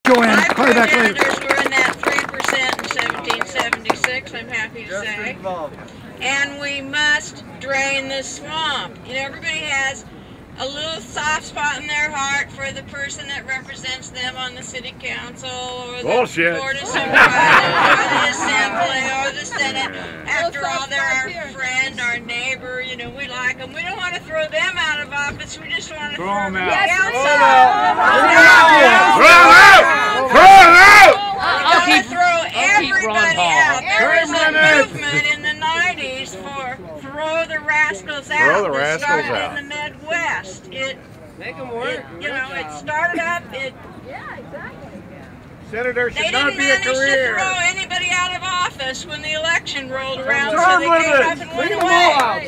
Joanne, My call you back later. progenitors were in that 3% in 1776, I'm happy to say. And we must drain the swamp. You know, everybody has a little soft spot in their heart for the person that represents them on the city council or the board of supervisors or the assembly or the senate. After all, they're our friend, our neighbor, you know, we like them. We don't want to throw them out of office, we just want to throw them out. I'll keep everybody out. There was a movement in the 90s for throw the rascals out. Throw the rascals out. In the Midwest. Make them work. You know, it started up. Yeah, exactly. Senator should not be a career. They didn't manage to throw anybody out of office when the election rolled around, so they came up and went away.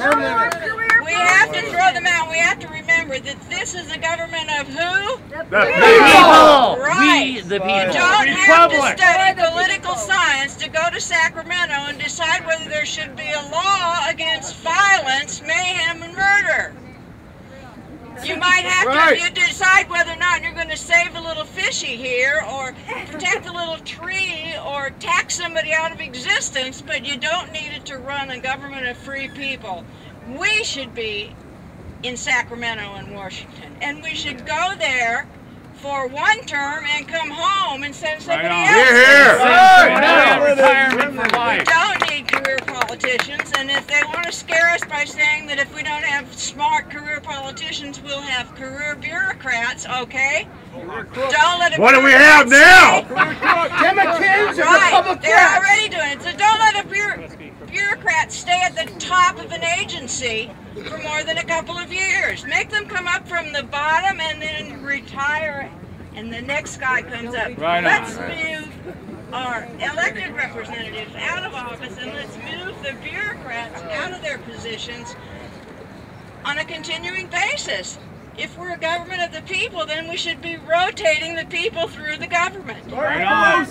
We have to throw them out. We have to remember that this is a government of who? The people. Right. We, the people. You don't have to study political science to go to Sacramento and decide whether there should be a law against violence, mayhem, and murder. You might have to decide whether or not you're going to save a little fishy here or protect a little tree or tax somebody out of existence, but you don't need it to run a government of free people. We should be in Sacramento and Washington, and we should go there for one term and come home and send somebody else. Retirement for life. We don't need career politicians, and if they want to scare us by saying that if we don't have smart career politicians, we'll have career bureaucrats, okay? Don't let what do we have now? Democrats and Republicans. They're already doing it, so don't let a bureaucrat stay at the top of an agency for more than a couple of years. Make them come up from the bottom and then retire, and the next guy comes up. Let's move our elected representatives out of office, and let's move the bureaucrats out of their positions on a continuing basis. If we're a government of the people, then we should be rotating the people through the government. Right on.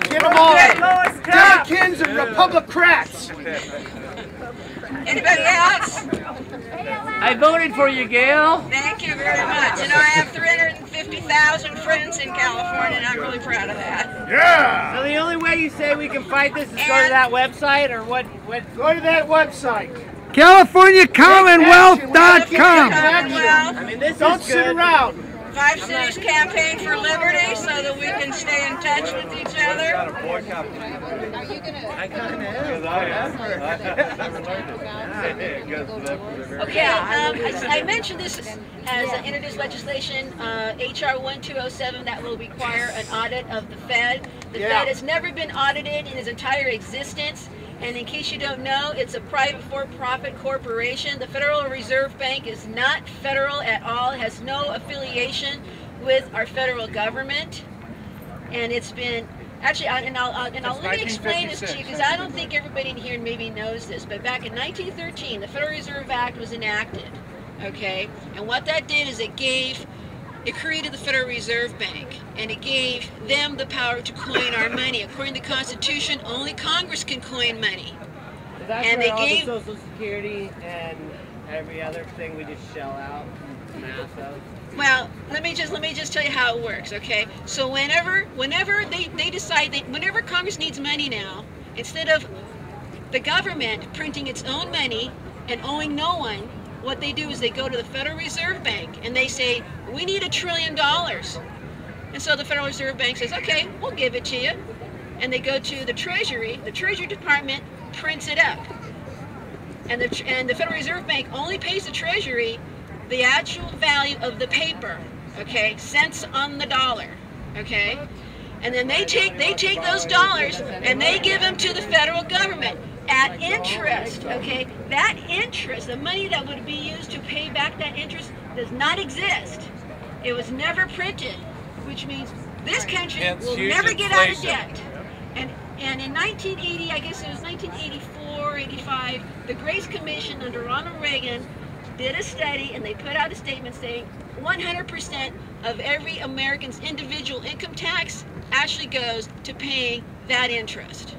Give them all Democrats and Republicrats. Anybody else? I voted for you, Gail. Thank you very much. You know, I have 350,000 friends in California, and I'm really proud of that. Yeah! So the only way you say we can fight this is go to that website, or what? Go to that website. CaliforniaCommonwealth.com. I mean, this Don't is sit good. around. 5 Cities Campaign for Liberty, so that we can stay in touch with each other. Okay, I mentioned this as introduced legislation, HR 1207, that will require an audit of the Fed. The Fed has never been audited in its entire existence. And in case you don't know, it's a private for-profit corporation. The Federal Reserve Bank is not federal at all. It has no affiliation with our federal government. And it's been, actually, let me explain this to you, because I don't think everybody in here maybe knows this, but back in 1913, the Federal Reserve Act was enacted, okay? And what that did is it created the Federal Reserve Bank, and it gave them the power to coin our money. According to the Constitution, only Congress can coin money. That's and where they all gave the Social Security and every other thing we just shell out mass of. Well, let me just tell you how it works, okay? So whenever they decide, whenever Congress needs money now, instead of the government printing its own money and owing no one, what they do is they go to the Federal Reserve Bank and they say, we need $1 trillion. And so the Federal Reserve Bank says, okay, we'll give it to you. And they go to the Treasury Department prints it up. And the Federal Reserve Bank only pays the Treasury the actual value of the paper, okay, cents on the dollar, okay? And then they take those dollars and they give them to the federal government at interest, okay? That interest, the money that would be used to pay back that interest, does not exist. It was never printed, which means this country will never get out of debt. And in 1980, I guess it was 1984, 85, the Grace Commission under Ronald Reagan did a study, and they put out a statement saying 100% of every American's individual income tax actually goes to paying that interest.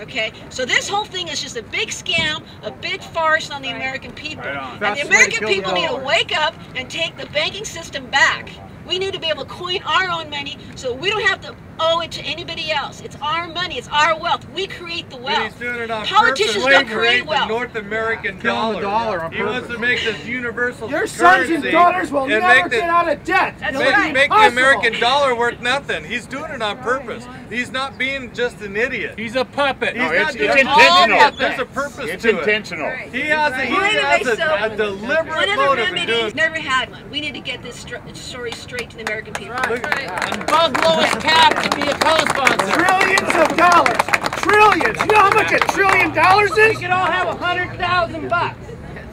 Okay, so this whole thing is just a big scam, a big farce on the American people. And That's the the way to American kill the people need to dollar. wake up and take the banking system back. We need to be able to coin our own money so we don't have to owe it to anybody else. It's our money, it's our wealth. We create the But wealth. he's doing it on Politicians purpose. don't create The wealth. North American Killing the dollar on He wants purpose. to make this universal Your sons and currency daughters will and never make get out of debt. That's It'll right. be make the impossible. American dollar worth nothing. He's doing it on purpose. He's not being just an idiot. He's a puppet. He's No, not it's doing intentional. all of it. There's a purpose It's to it. intentional. He has a deliberate Whatever motive in remedy, doing he's never had one. We need to get this story straight to the American people. And bug Lois Tapp to be a co-sponsor. Trillions of dollars. Trillions. You know how much $1 trillion is? We could all have $100,000.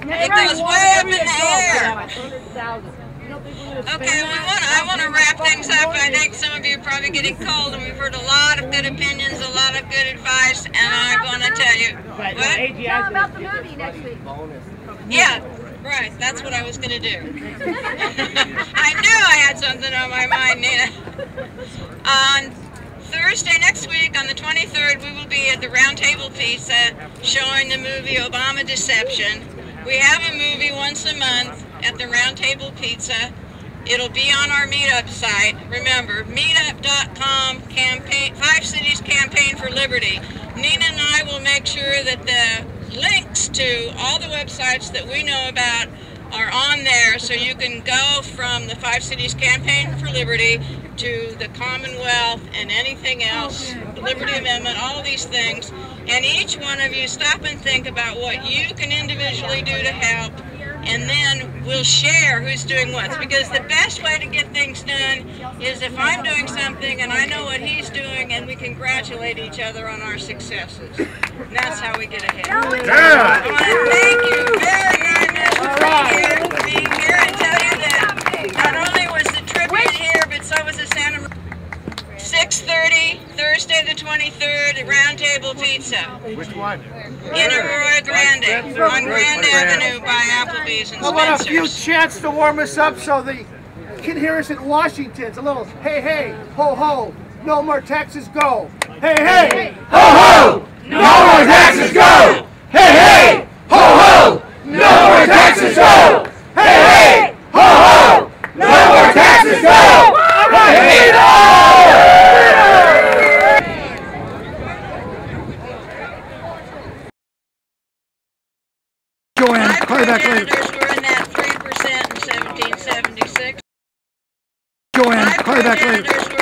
It goes way up in the air. Okay, I want to wrap things up. I think some of you are probably getting cold, and we've heard a lot of good opinions, a lot of good advice, and I'm going to tell you. But What? AGI about the movie next week. Yeah, right. That's what I was going to do. I knew I had something on my mind, Nina. On Thursday next week, on the 23rd, we will be at the Round Table Pizza showing the movie Obama Deception. We have a movie once a month at the Round Table Pizza. It'll be on our meetup site. Remember, meetup.com, campaign, 5 Cities Campaign for Liberty. Nina and I will make sure that the links to all the websites that we know about are on there, so you can go from the 5 Cities Campaign for Liberty to the Commonwealth and anything else, the Liberty Amendment, all of these things. And each one of you stop and think about what you can individually do to help, and then we'll share who's doing what. Because the best way to get things done is if I'm doing something and I know what he's doing, and we congratulate each other on our successes. And that's how we get ahead. I want to thank you very, very much for being here and tell you that not only was the tribute here, but so was the Santa Maria. 6:30, Thursday the 23rd, at Round Table Pizza. Which one? In Aurora Grande, on Grand Avenue by Applebee's and How about a few Spencer's. chants to warm us up so they can hear us in Washington? It's a little hey, hey, ho, ho, no more taxes, go. Hey, hey, ho, ho, no more taxes, go. Hey, hey, ho, ho, no more taxes, go. Hey, hey, ho, ho, no more taxes, go. Hey, hey, My progenitors were in that 3% in 1776. My progenitors